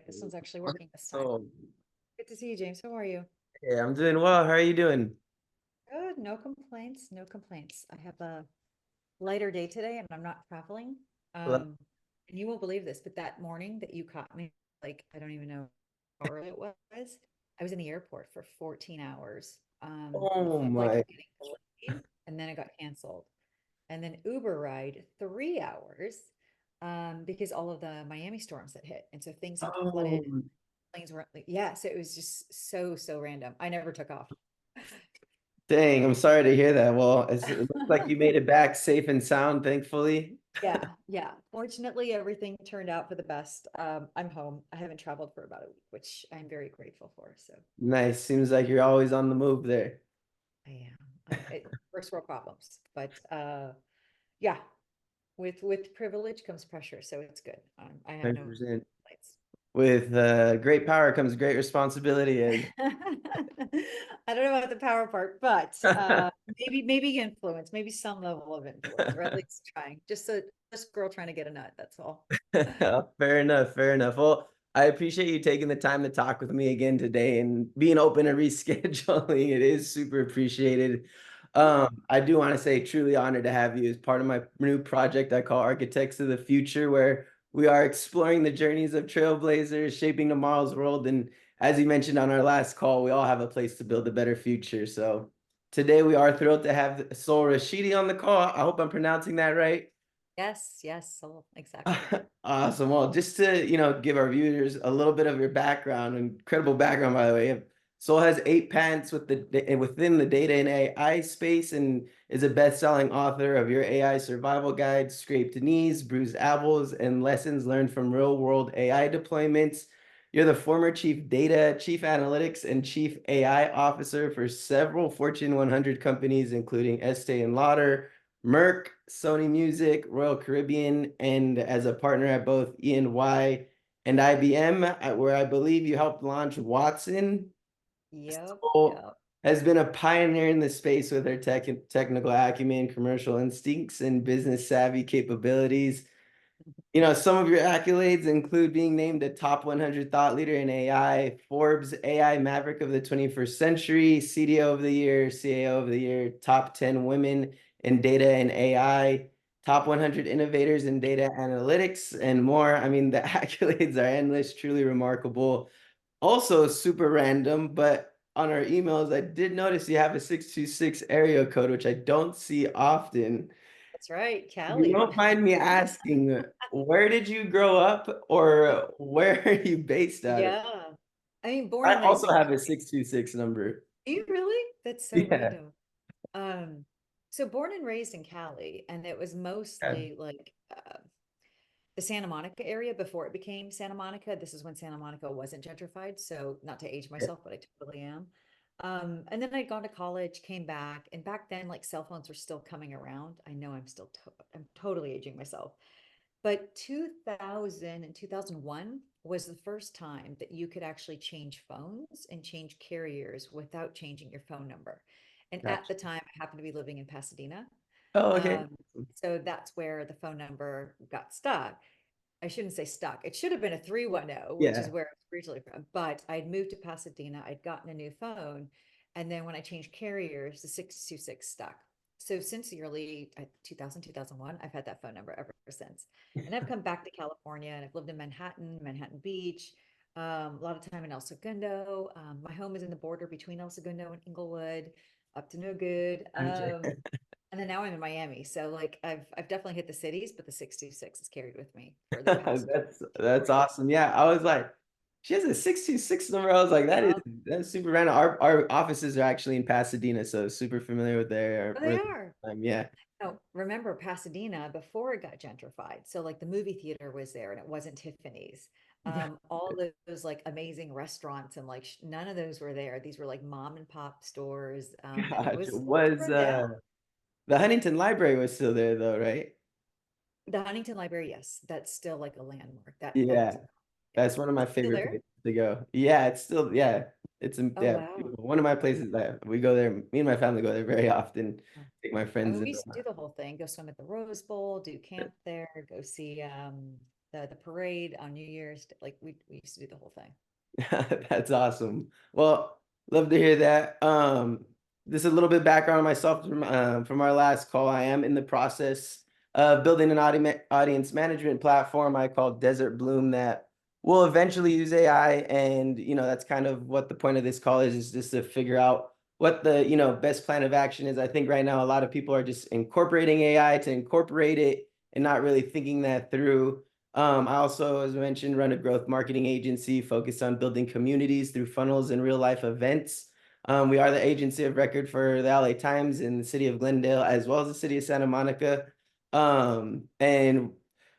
This one's actually working this time. So, Good to see you, James. How are you? yeah, I'm doing well. How are you doing? Good. No complaints. No complaints. I have a lighter day today and I'm not traveling. Hello? Um, and you won't believe this, but that morning that you caught me, like, I don't even know how early it was. I was in the airport for 14 hours. The Oh flight my. kept getting delayed and then it got canceled. And then Uber ride 3 hours because all of the Miami storms that hit. And so things had flooded. Oh, Planes weren't, yeah. So it was just so random. I never took off. dang. I'm sorry to hear that. Well, it looks like you made it back safe and sound, thankfully. Yeah. Fortunately, everything turned out for the best. I'm home. I haven't traveled for about a week, which I'm very grateful for. So Nice. Seems like you're always on the move there. I am. First world problems, but yeah, with privilege comes pressure, so it's good. I have no 100%. complaints. With great power comes great responsibility. I don't know about the power part, but maybe influence, maybe some level of influence, or at least trying. Just a this girl trying to get a nut. That's all. Fair enough. Fair enough. Well, I appreciate you taking the time to talk with me again today and being open and rescheduling. It is super appreciated. I do want to say truly honored to have you as part of my new project I call Architects of the Future, where we are exploring the journeys of trailblazers, shaping tomorrow's world. And as you mentioned on our last call, we all have a place to build a better future. So today we are thrilled to have Sol Rashidi on the call. I hope I'm pronouncing that right. Yes, so exactly. Awesome. Well, just to, give our viewers a little bit of your background, incredible background, by the way. Sol has 8 patents within the data and AI space and is a best-selling author of Your AI Survival Guide, Scraped Knees, Bruised Apples, and Lessons Learned from Real-World AI Deployments. You're the former chief data, chief analytics, and chief AI officer for several Fortune 100 companies, including Estée Lauder, Merck, Sony Music, Royal Caribbean, and as a partner at both E&Y and IBM, where I believe you helped launch Watson. Yep, So yep. has been a pioneer in the space with her technical acumen, commercial instincts, and business savvy capabilities. Some of your accolades include being named a top 100 thought leader in AI, Forbes AI Maverick of the 21st Century, CDO of the Year, CAO of the Year, top 10 women in data and AI, top 100 innovators in data analytics, and more. I mean, the accolades are endless, truly remarkable. Also, super random, but on our emails, I did notice you have a 626 area code, which I don't see often. That's right, You Cali. won't mind me asking, where did you grow up or where are you based out of? Yeah. I mean, born I and raised also in have a Cali. 626 number. Do you really? That's so Yeah. random. Um, so born and raised in Cali, and it was mostly like the Santa Monica area before it became Santa Monica. This is when Santa Monica wasn't gentrified. So not to age myself, but I totally am. And then I'd gone to college, came back, and back then, like cell phones were still coming around. I know I'm totally aging myself. But 2000 and 2001 was the first time that you could actually change phones and change carriers without changing your phone number. And at Gotcha. the time, I happened to be living in Pasadena. Oh, okay. Um, so that's where the phone number got stuck. I shouldn't say stuck. It should have been a 310, which is Yeah. where I was originally from. But I'd moved to Pasadena. I'd gotten a new phone. And then when I changed carriers, the 626 stuck. So since the early 2000, 2001, I've had that phone number ever since. And I've come back to California and I've lived in Manhattan, Manhattan Beach, a lot of time in El Segundo. My home is in the border between El Segundo and Inglewood, up to no good. Gotcha. And then now I'm in Miami. So like I've definitely hit the cities, but the 626 is carried with me for the past That's 4 years. awesome. Yeah, I was like, she has a 626 number. I was like, Yeah, that's super random. Our offices are actually in Pasadena, so super familiar with there. they are. Yeah. Oh, remember Pasadena before it got gentrified. So like the movie theater was there and it wasn't Tiffany's. All those like amazing restaurants and like none of those were there. These were like mom and pop stores. And Gotcha. it was Was run down. the Huntington Library was still there though, right? The Huntington Library, yes, that's still like a landmark. That's Yeah. yeah. That's one of my Is it still favorite there? places to go. Yeah, it's still, yeah, Oh yeah, wow. beautiful. One of my places that we go there, me and my family go there very often. Oh. Take my I friends mean, we in. used to do the whole thing, go swim at the Rose Bowl, do camp there, go see the parade on New Year's. Like we used to do the whole thing. That's awesome. Well, love to hear that. Just a little bit background on myself from our last call. I am in the process of building an audience management platform I call Desert Bloom that will eventually use AI. And, that's kind of what the point of this call is just to figure out what the, best plan of action is. I think right now a lot of people are just incorporating AI to incorporate it and not really thinking that through. I also, as I mentioned, run a growth marketing agency focused on building communities through funnels and real life events. We are the agency of record for the LA Times in the city of Glendale, as well as the city of Santa Monica. And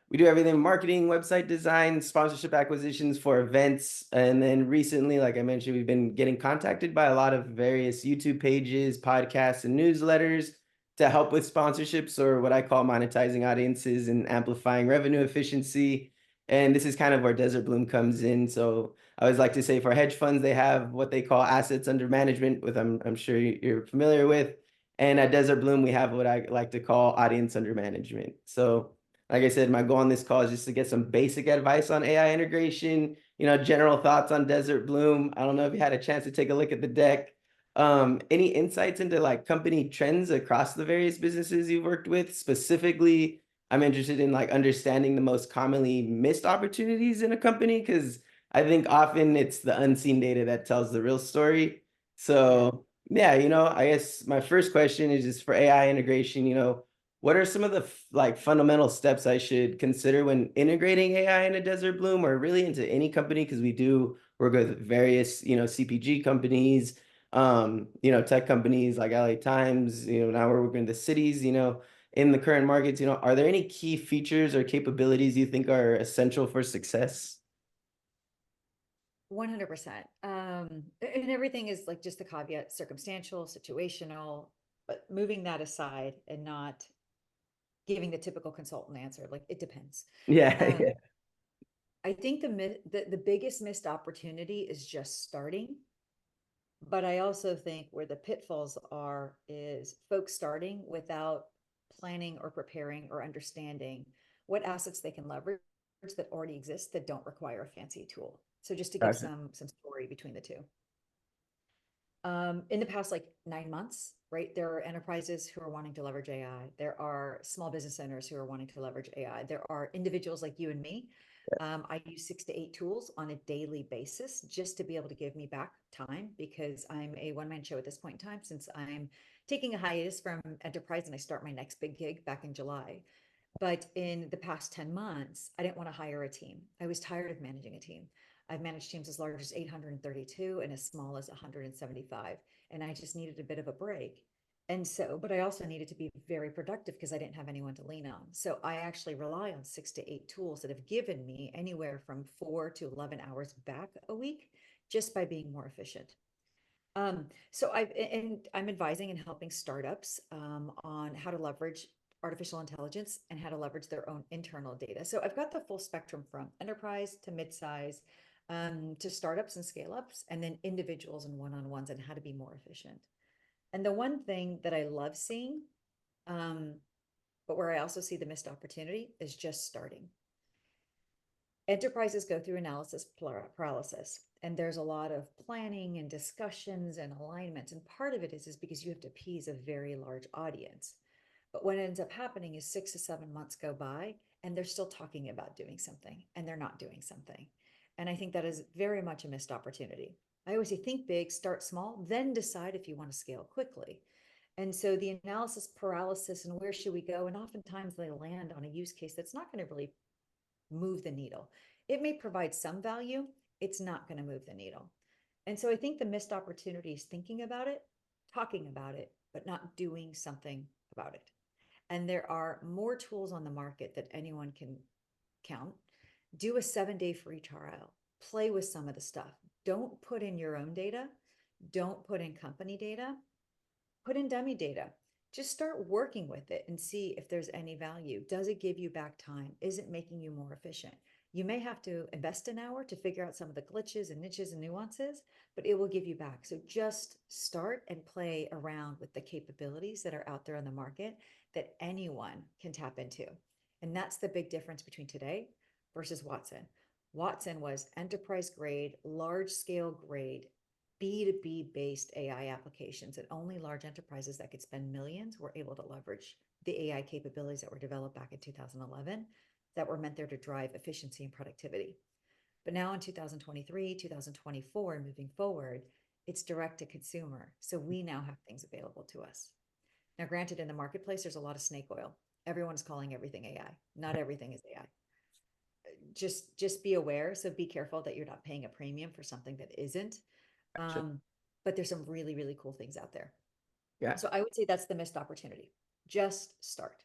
we do everything marketing, website design, sponsorship acquisitions for events. And then recently, like I mentioned, we've been getting contacted by a lot of various YouTube pages, podcasts, and newsletters to help with sponsorships, or what I call monetizing audiences and amplifying revenue efficiency. And this is kind of where Desert Bloom comes in. So I always like to say for hedge funds, they have what they call assets under management, with I'm sure you're familiar with. And at Desert Bloom, we have what I like to call audience under management. So like I said, my goal on this call is just to get some basic advice on AI integration, general thoughts on Desert Bloom. I don't know if you had a chance to take a look at the deck. Any insights into like company trends across the various businesses you've worked with? Specifically, I'm interested in like understanding the most commonly missed opportunities in a company, because I think often it's the unseen data that tells the real story. So yeah, I guess my first question is just for AI integration, what are some of the like fundamental steps I should consider when integrating AI into Desert Bloom, or really into any company? Because we do work with various, CPG companies, tech companies like LA Times, now we're working with the cities, in the current markets, are there any key features or capabilities you think are essential for success? 100%. And everything is like just the caveat, circumstantial, situational, but moving that aside and not giving the typical consultant answer, like it depends. Yeah, yeah, Um, I think the biggest missed opportunity is just starting. But I also think where the pitfalls are is folks starting without planning or preparing or understanding what assets they can leverage that already exist that don't require a fancy tool. So just to give gotcha. some story between the two. In the past like 9 months, right, there are enterprises who are wanting to leverage AI. There are small business owners who are wanting to leverage AI. There are individuals like you and me. I use 6 to 8 tools on a daily basis just to be able to give me back time, because I'm a one-man show at this point in time, since I'm taking a hiatus from enterprise and I start my next big gig back in July. But in the past 10 months, I didn't want to hire a team. I was tired of managing a team. I've managed teams as large as 832 and as small as 175. And I just needed a bit of a break. And so, but I also needed to be very productive because I didn't have anyone to lean on. So I actually rely on 6 to 8 tools that have given me anywhere from 4 to 11 hours back a week just by being more efficient. So I'm advising and helping startups on how to leverage artificial intelligence and how to leverage their own internal data. So I've got the full spectrum from enterprise to midsize, to startups and scale ups, and then individuals and one-on-ones, and how to be more efficient. And the one thing that I love seeing, um, but where I also see the missed opportunity, is just starting. Enterprises go through analysis paralysis, and there's a lot of planning and discussions and alignments. And part of it is because you have to appease a very large audience. But what ends up happening is 6 to 7 months go by and they're still talking about doing something and they're not doing something. And I think that is very much a missed opportunity. I always say think big, start small, then decide if you want to scale quickly. And so the analysis paralysis and where should we go? And oftentimes they land on a use case that's not going to really move the needle. It may provide some value, it's not going to move the needle. And so I think the missed opportunity is thinking about it, talking about it, but not doing something about it. And there are more tools on the market that anyone can count. Do a 7-day free trial, play with some of the stuff. Don't put in your own data, don't put in company data, put in dummy data. Just start working with it and see if there's any value. Does it give you back time? Is it making you more efficient? You may have to invest an hour to figure out some of the glitches and niches and nuances, but it will give you back. So just start and play around with the capabilities that are out there on the market that anyone can tap into. And that's the big difference between today versus Watson. Watson was enterprise grade, large scale grade, B2B based AI applications, and only large enterprises that could spend millions were able to leverage the AI capabilities that were developed back in 2011 that were meant there to drive efficiency and productivity. But now in 2023, 2024, and moving forward, it's direct to consumer. So we now have things available to us. Now, granted, in the marketplace, there's a lot of snake oil. Everyone's calling everything AI. Not everything is AI. Just be aware. So be careful that you're not paying a premium for something that isn't. But there's some really, really cool things out there. Yeah. So I would say that's the missed opportunity. Just start.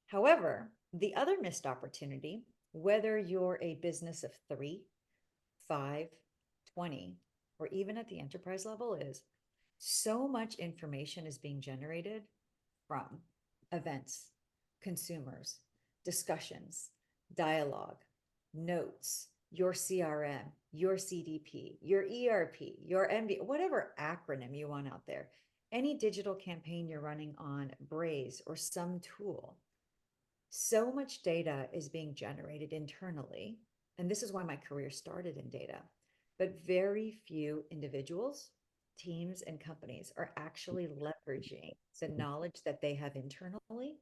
However, the other missed opportunity, whether you're a business of 3, 5, 20, or even at the enterprise level, is so much information is being generated from events, consumers, discussions, dialogue, notes, your CRM, your CDP, your ERP, your MD, whatever acronym you want out there, any digital campaign you're running on Braze or some tool. So much data is being generated internally. And this is why my career started in data. But very few individuals, teams, and companies are actually leveraging the knowledge that they have internally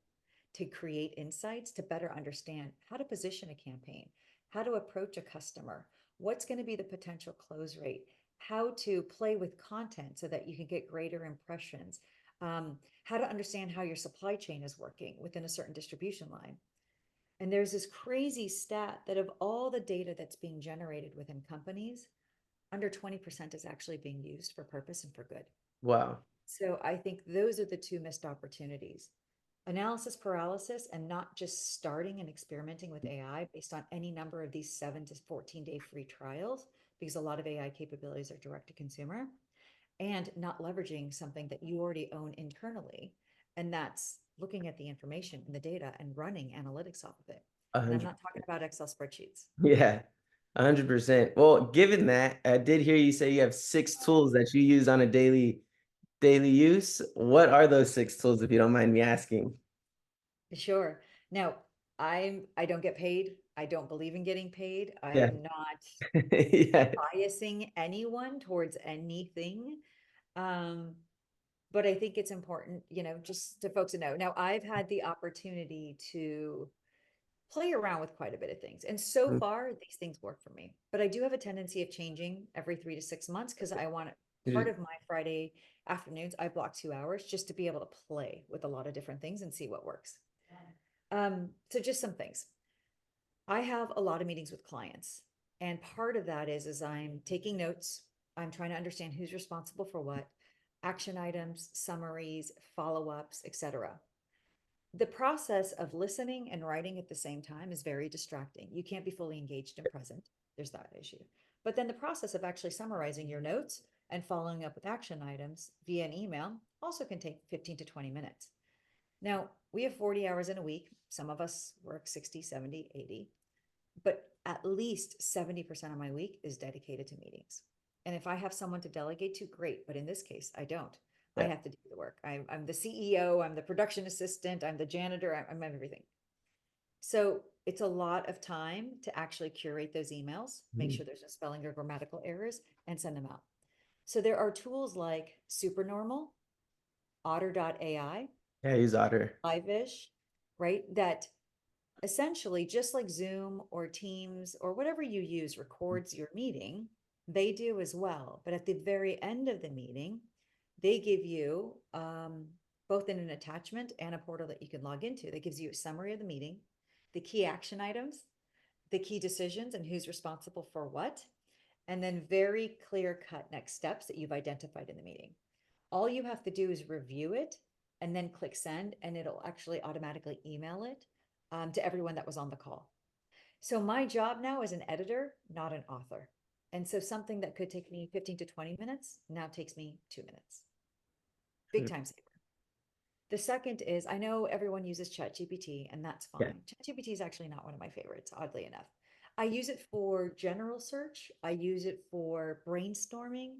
to create insights to better understand how to position a campaign, how to approach a customer, what's going to be the potential close rate, how to play with content so that you can get greater impressions, how to understand how your supply chain is working within a certain distribution line. And there's this crazy stat that of all the data that's being generated within companies, under 20% is actually being used for purpose and for good. Wow. So I think those are the two missed opportunities. Analysis paralysis, and not just starting and experimenting with AI based on any number of these 7 to 14-day free trials, because a lot of AI capabilities are direct to consumer, and not leveraging something that you already own internally. And that's looking at the information and the data and running analytics off of it. And I'm not talking about Excel spreadsheets. Yeah, 100%. Well, given that, I did hear you say you have 6 tools that you use on a daily use. What are those 6 tools, if you don't mind me asking? Sure. Now, I don't get paid. I don't believe in getting paid. I Yeah. am not Yeah. biasing anyone towards anything. But I think it's important, just to folks to know. Now, I've had the opportunity to play around with quite a bit of things. And so far, these things work for me. But I do have a tendency of changing every 3 to 6 months because I want part of my Friday afternoons, I block 2 hours just to be able to play with a lot of different things and see what works. So just some things. I have a lot of meetings with clients. And part of that is I'm taking notes. I'm trying to understand who's responsible for what, action items, summaries, follow-ups, etc. The process of listening and writing at the same time is very distracting. You can't be fully engaged and present. There's that issue. But then the process of actually summarizing your notes and following up with action items via an email also can take 15 to 20 minutes. Now, we have 40 hours in a week. Some of us work 60, 70, 80, but at least 70% of my week is dedicated to meetings. And if I have someone to delegate to, great. But in this case, I don't. I have to do the work. I'm the CEO, I'm the production assistant, I'm the janitor, I'm everything. So it's a lot of time to actually curate those emails, make sure there's no spelling or grammatical errors, and send them out. So there are tools like Supernormal, Otter.ai. Yeah, I use Otter. Live-ish, right? That essentially, just like Zoom or Teams or whatever you use records your meeting, they do as well. But at the very end of the meeting, they give you both in an attachment and a portal that you can log into that gives you a summary of the meeting, the key action items, the key decisions, and who's responsible for what, and then very clear cut next steps that you've identified in the meeting. All you have to do is review it and then click send, and it'll actually automatically email it to everyone that was on the call. So my job now is an editor, not an author. And so something that could take me 15 to 20 minutes now takes me 2 minutes. Big time saver. The second is, I know everyone uses ChatGPT, and that's fine. ChatGPT is actually not one of my favorites, oddly enough. I use it for general search. I use it for brainstorming.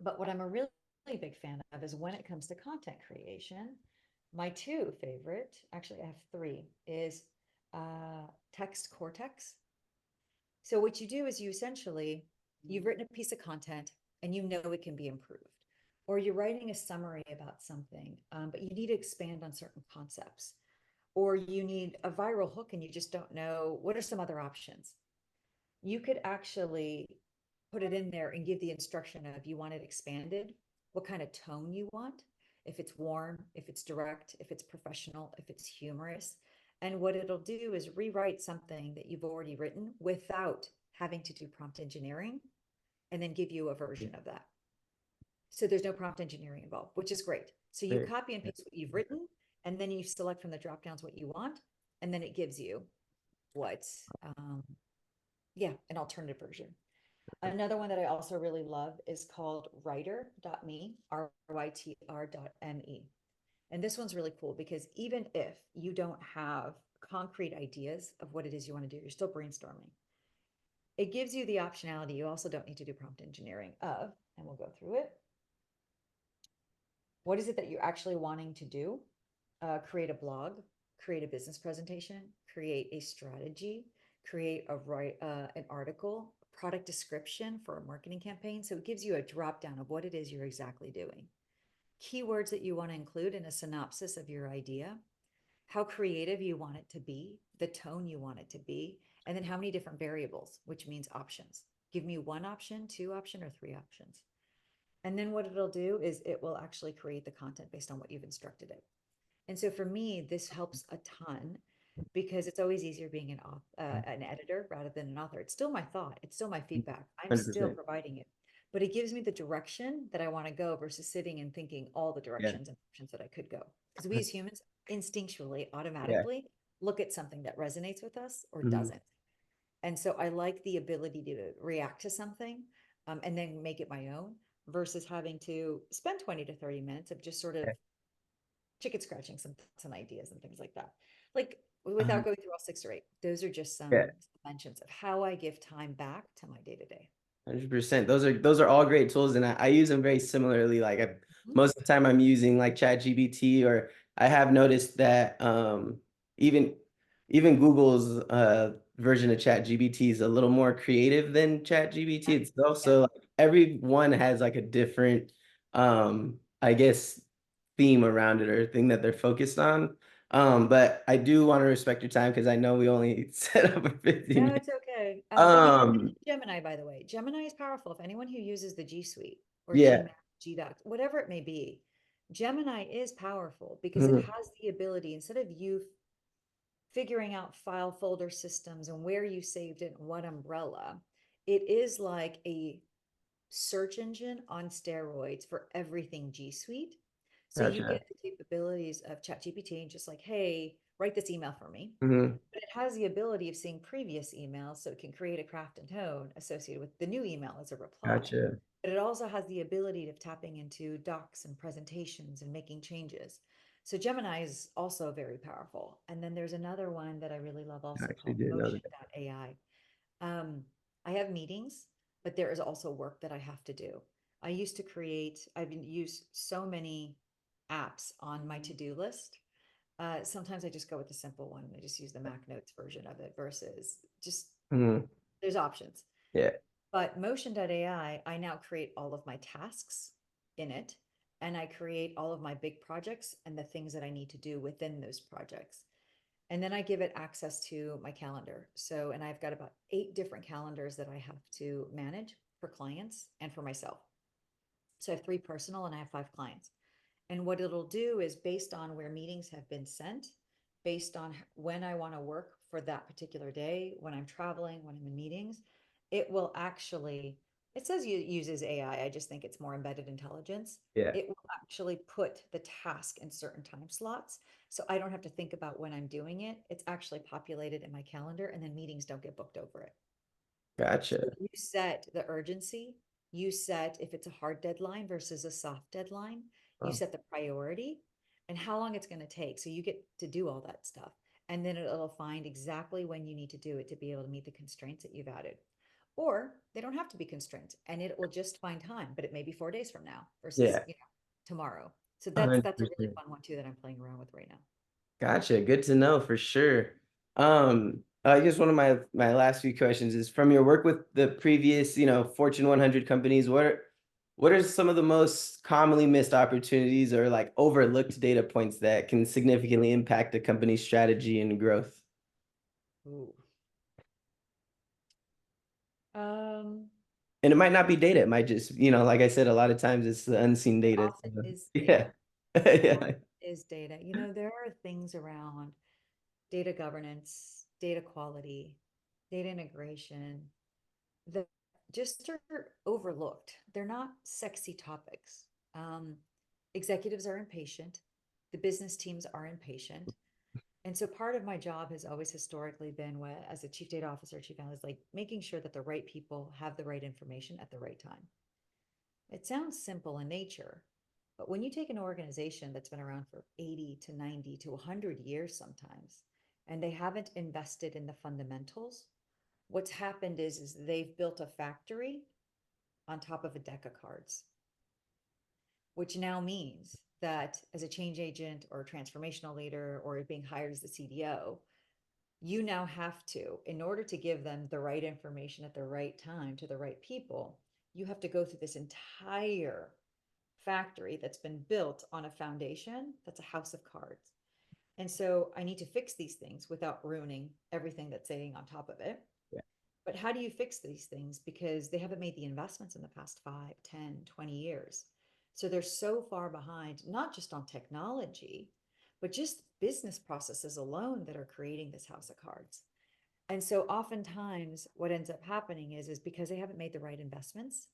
But what I'm a really big fan of is when it comes to content creation, my 2 favorite, actually I have 3, is text cortex. So what you do is you essentially, you've written a piece of content and you know it can be improved. Or you're writing a summary about something, but you need to expand on certain concepts. Or you need a viral hook and you just don't know what are some other options. You could actually put it in there and give the instruction of you want it expanded, what kind of tone you want, if it's warm, if it's direct, if it's professional, if it's humorous. And what it'll do is rewrite something that you've already written without having to do prompt engineering and then give you a version of that. So there's no prompt engineering involved, which is great. So you copy and paste what you've written, and then you select from the drop downs what you want, and then it gives you what, an alternative version. Another one that I also really love is called writer.me, rytr.me. And this one's really cool because even if you don't have concrete ideas of what it is you want to do, you're still brainstorming. It gives you the optionality. You also don't need to do prompt engineering of, and we'll go through it. What is it that you're actually wanting to do? Create a blog, create a business presentation, create a strategy, create an article, product description for a marketing campaign. So it gives you a drop down of what it is you're exactly doing. Keywords that you want to include in a synopsis of your idea, how creative you want it to be, the tone you want it to be, and then how many different variables, which means options. Give me one option, two option, or three options. And then what it'll do is it will actually create the content based on what you've instructed it. And so for me, this helps a ton because it's always easier being an editor rather than an author. It's still my thought. It's still my feedback. I'm still 100%. providing it, but it gives me the direction that I want to go versus sitting and thinking all the Yeah. directions and options that I could go. Because we as humans instinctually, Yeah. automatically look at something that resonates with us or Mhm. doesn't. And so I like the ability to react to something and then make it my own versus having to spend 20 to 30 minutes of just sort of Yeah. chicken scratching some ideas and things like that. Like without going through all six or eight, those are just Yeah. some mentions of how I give time back to my day to day. 100%. Those are all great tools, and I use them very similarly. Like most of the time, I'm using like ChatGPT, or I have noticed that even even Google's version of ChatGPT is a little more creative than ChatGPT Yeah. itself. Yeah. So like, everyone has like a different, I guess, theme around it or thing that they're focused on. But I do want to respect your time because I know we only set up for 15 No, minutes. it's okay. But you didn't Um, mention Gemini, by the way. Gemini is powerful. If anyone who uses the G Suite or yeah. Gmail, Gdocs, whatever it may be, Gemini is powerful because it Mhm. has the ability, instead of you figuring out file folder systems and where you saved it and what umbrella, it is like a search engine on steroids for everything G Suite. So you Gotcha. get the capabilities of ChatGPT and just like, hey, write this email for me. Hmm. But it has the ability of seeing previous emails, so it can create a craft and tone associated with the new email as a reply. Gotcha. But it also has the ability of tapping into docs and presentations and making changes. So Gemini is also very powerful. And then there's another one that I really love I also actually called didn't know that. Motion.ai. I have meetings, but there is also work that I have to do. I've used so many apps on my to-do list. Sometimes I just go with the simple one. I just use the Mac Notes version of it versus just Mhm. there's options. Yeah. But Motion.ai, I now create all of my tasks in it, and I create all of my big projects and the things that I need to do within those projects. And then I give it access to my calendar. So, and I've got about 8 different calendars that I have to manage for clients and for myself. So I have 3 personal and I have 5 clients. And what it'll do is based on where meetings have been sent, based on when I want to work for that particular day, when I'm traveling, when I'm in meetings, it will actually, it says it uses AI. I just think it's more embedded intelligence. Yeah. It will actually put the task in certain time slots. So I don't have to think about when I'm doing it. It's actually populated in my calendar and then meetings don't get booked over it. So Gotcha. you set the urgency, you set if it's a hard deadline versus a soft deadline, you Oh, set the priority and how long it's going to take. So you get to do all that stuff. And then it'll find exactly when you need to do it to be able to meet the constraints that you've added. Or they don't have to be constraints and it will just find time, but it may be 4 days from now versus, yeah. tomorrow. So that's a really 100%. fun one too that I'm playing around with right now. Gotcha. Good to know for sure. I guess one of my last few questions is from your work with the previous, Fortune 100 companies, what are some of the most commonly missed opportunities or like overlooked data points that can significantly impact a company's strategy and growth? Ooh. Um, And it might not be data, it might just, like I said, a lot of times it's the unseen data. often So, is yeah. data. Yeah. Is data. There are things around data governance, data quality, data integration that just are overlooked. They're not sexy topics. Um, Executives are impatient. The business teams are impatient. And so part of my job has always historically been as a chief data officer, chief analyst, like making sure that the right people have the right information at the right time. It sounds simple in nature, but when you take an organization that's been around for 80 to 90 to 100 years sometimes, and they haven't invested in the fundamentals, what's happened is they've built a factory on top of a deck of cards, which now means that as a change agent or a transformational leader or being hired as the CDO, you now have to, in order to give them the right information at the right time to the right people, you have to go through this entire factory that's been built on a foundation that's a house of cards. And so I need to fix these things without ruining everything that's sitting on top of it. Yeah. But how do you fix these things? Because they haven't made the investments in the past 5, 10, 20 years. So they're so far behind, not just on technology, but just business processes alone that are creating this house of cards. And so oftentimes what ends up happening is because they haven't made the right investments,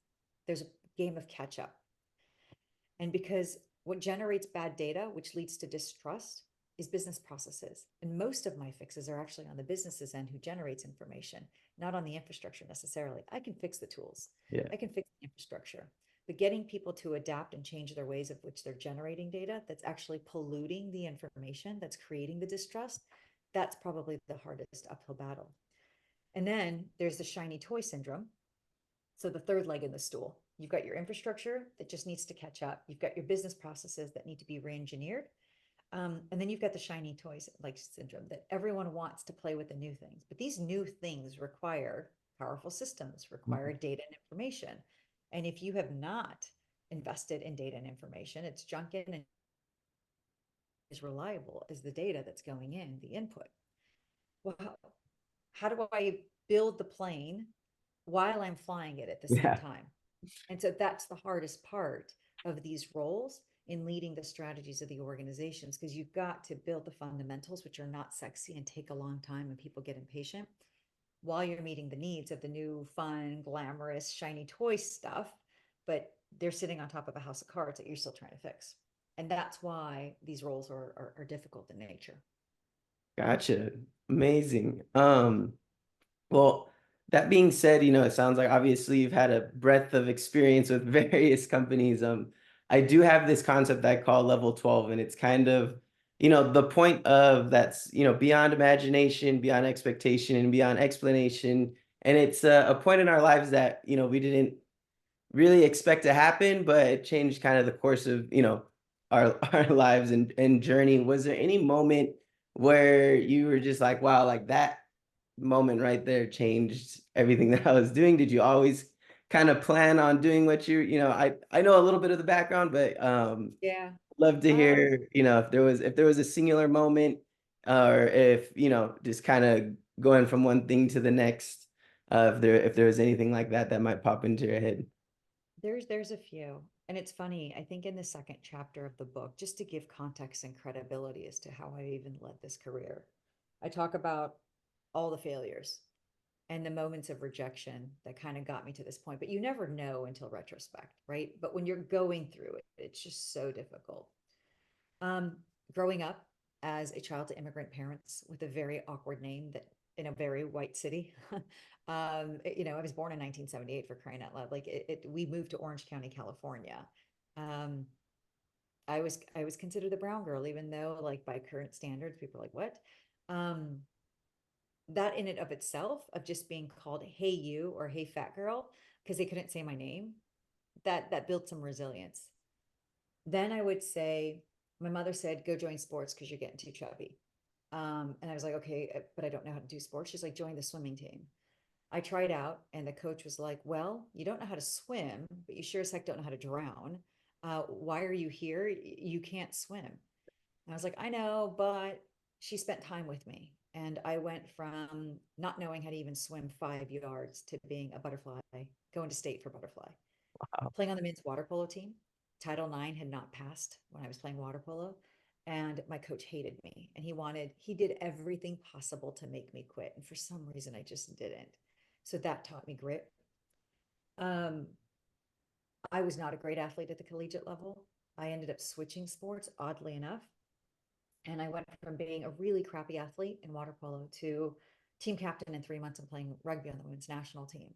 there's a game of catch up. And because what generates bad data, which leads to distrust, is business processes. And most of my fixes are actually on the business's end who generates information, not on the infrastructure necessarily. I can fix the tools, Yeah. I can fix the infrastructure. But getting people to adapt and change their ways of which they're generating data that's actually polluting the information, that's creating the distrust, that's probably the hardest uphill battle. And then there's the shiny toy syndrome. So the third leg in the stool, you've got your infrastructure that just needs to catch up. You've got your business processes that need to be re-engineered. And then you've got the shiny toys like syndrome that everyone wants to play with the new things. But these new things require powerful systems, require data and information. And if you have not invested in data and information, it's junk in and as reliable as the data that's going in, the input. Well, how do I build the plane while I'm flying it at the same Yeah. time? And so that's the hardest part of these roles in leading the strategies of the organizations, because you've got to build the fundamentals, which are not sexy and take a long time and people get impatient, while you're meeting the needs of the new, fun, glamorous, shiny toy stuff. But they're sitting on top of a house of cards that you're still trying to fix. And that's why these roles are difficult in nature. Gotcha. Amazing. Well, that being said, it sounds like obviously you've had a breadth of experience with various companies. I do have this concept I call level 12, and it's kind of, the point of that's, beyond imagination, beyond expectation, and beyond explanation. And it's a point in our lives that, we didn't really expect to happen, but it changed kind of the course of, our our lives and journey. Was there any moment where you were just like, wow, like that moment right there changed everything that I was doing? Did you always kind of plan on doing what I know a little bit of the background, but Yeah. love to Um, hear, if there was a singular moment, or if, just kind of going from one thing to the next, if there was anything like that that might pop into your head. there's a few. And it's funny, I think in the second chapter of the book, just to give context and credibility as to how I even led this career, I talk about all the failures and the moments of rejection that kind of got me to this point. But you never know until retrospect, right? But when you're going through it, it's just so difficult. Um, Growing up as a child to immigrant parents with a very awkward name that in a very white city. I was born in 1978 for crying out loud. Like we moved to Orange County, California. Um, I was considered the brown girl, even though like by current standards, people are like, what? Um, that in and of itself of just being called hey you or hey fat girl because they couldn't say my name, that built some resilience. Then I would say my mother said go join sports because you're getting too chubby. And I was like, okay, but I don't know how to do sports. She's like, join the swimming team. I tried out, and the coach was like, well, you don't know how to swim, but you sure as heck don't know how to drown. Why are you here? You can't swim. And I was like, I know, but she spent time with me. And I went from not knowing how to even swim 5 yards to being a butterfly, going to state for butterfly, playing on the men's water polo team. Title IX had not passed when I was playing water polo. And my coach hated me, and he did everything possible to make me quit. And for some reason, I just didn't. So that taught me grit. Um, I was not a great athlete at the collegiate level. I ended up switching sports, oddly enough. And I went from being a really crappy athlete in water polo to team captain in 3 months and playing rugby on the women's national team.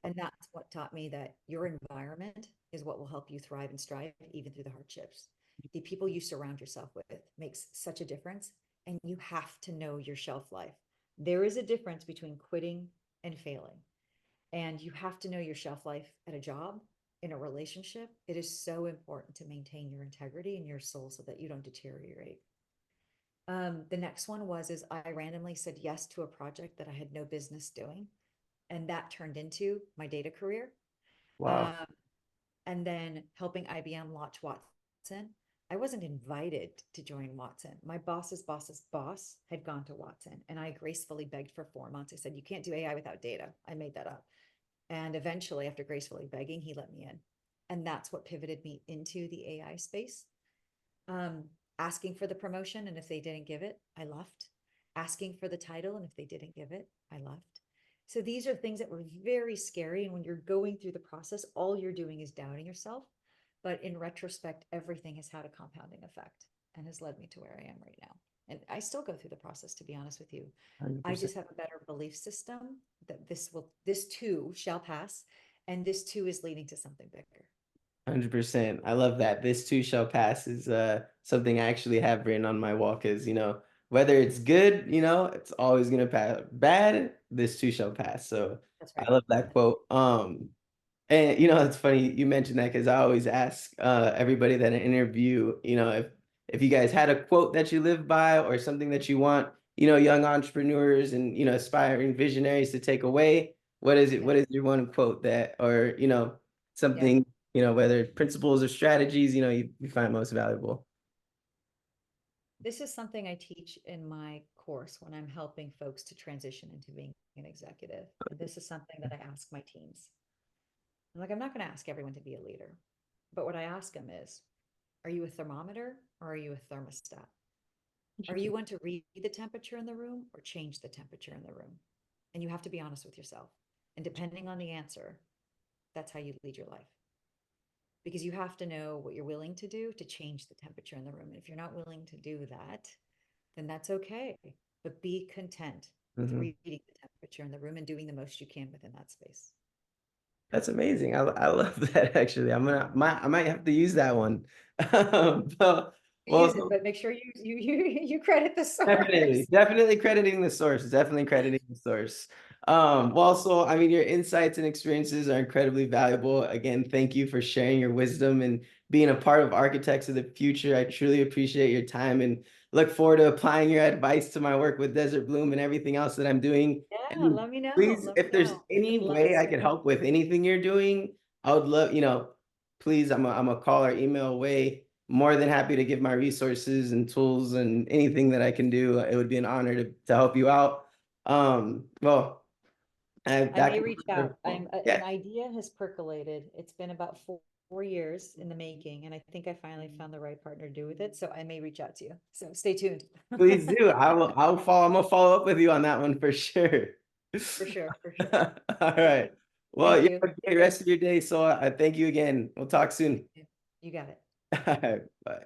And that's what taught me that your environment is what will help you thrive and strive even through the hardships. The people you surround yourself with makes such a difference. And you have to know your shelf life. There is a difference between quitting and failing. And you have to know your shelf life at a job, in a relationship. It is so important to maintain your integrity and your soul so that you don't deteriorate. The next one is I randomly said yes to a project that I had no business doing, and that turned into my data career. Wow. Um, and then helping IBM launch Watson. I wasn't invited to join Watson. My boss's boss's boss had gone to Watson, and I gracefully begged for 4 months. I said, you can't do AI without data. I made that up. And eventually, after gracefully begging, he let me in. And that's what pivoted me into the AI space. Um, Asking for the promotion, and if they didn't give it, I left. Asking for the title, and if they didn't give it, I left. So these are things that were very scary. And when you're going through the process, all you're doing is doubting yourself. But in retrospect, everything has had a compounding effect and has led me to where I am right now. And I still go through the process, to be honest with you. I 100%. just have a better belief system that this too shall pass. And this too is leading to something bigger. 100%. I love that. This too shall pass is something I actually have written on my wall because, whether it's good, it's always gonna pass. Bad, this too shall pass. So That's I right. love that quote. And it's funny you mentioned that because I always ask everybody that I interview, if you guys had a quote that you live by or something that you want, young entrepreneurs and aspiring visionaries to take away. What is it? Yeah. What is your one quote that, or Yeah. something, whether principles or strategies, you find most valuable? This is something I teach in my course when I'm helping folks to transition into being an executive. And this is something that I ask my teams. I'm not going to ask everyone to be a leader, but what I ask them is, are you a thermometer or are you a thermostat? Are you one to read the temperature in the room or change the temperature in the room? And you have to be honest with yourself. And depending on the answer, that's how you lead your life. Because you have to know what you're willing to do to change the temperature in the room. And if you're not willing to do that, then that's okay. But be content with Mhm. reading the temperature in the room and doing the most you can within that space. That's amazing. I love that actually. I might have to use that one. Well, Use it, well, but make sure you credit the definitely, source. definitely crediting the source. Definitely crediting the source. Well, so I mean, your insights and experiences are incredibly valuable. Again, thank you for sharing your wisdom and being a part of Architects of the Future. I truly appreciate your time and look forward to applying your advice to my work with Desert Bloom and everything else that I'm doing. Yeah, And let me know. please, Let me if there's know. I any would love to way I see could more. help with anything you're doing, I would love, please, I'm a call or email away. More than happy to give my resources and tools and anything that I can do. It would be an honor to help you out. Well, I that may can, reach out. yeah, An idea has percolated. It's been about 4 years in the making, and I think I finally found the right partner to do with it. So I may reach out to you. So stay tuned. please do. I'll follow. I'm gonna follow up with you on that one for sure. For sure, for sure. All right. Well, Thank you you. have a great rest of your day. So I thank you again. We'll talk soon. You got it. All right. Bye.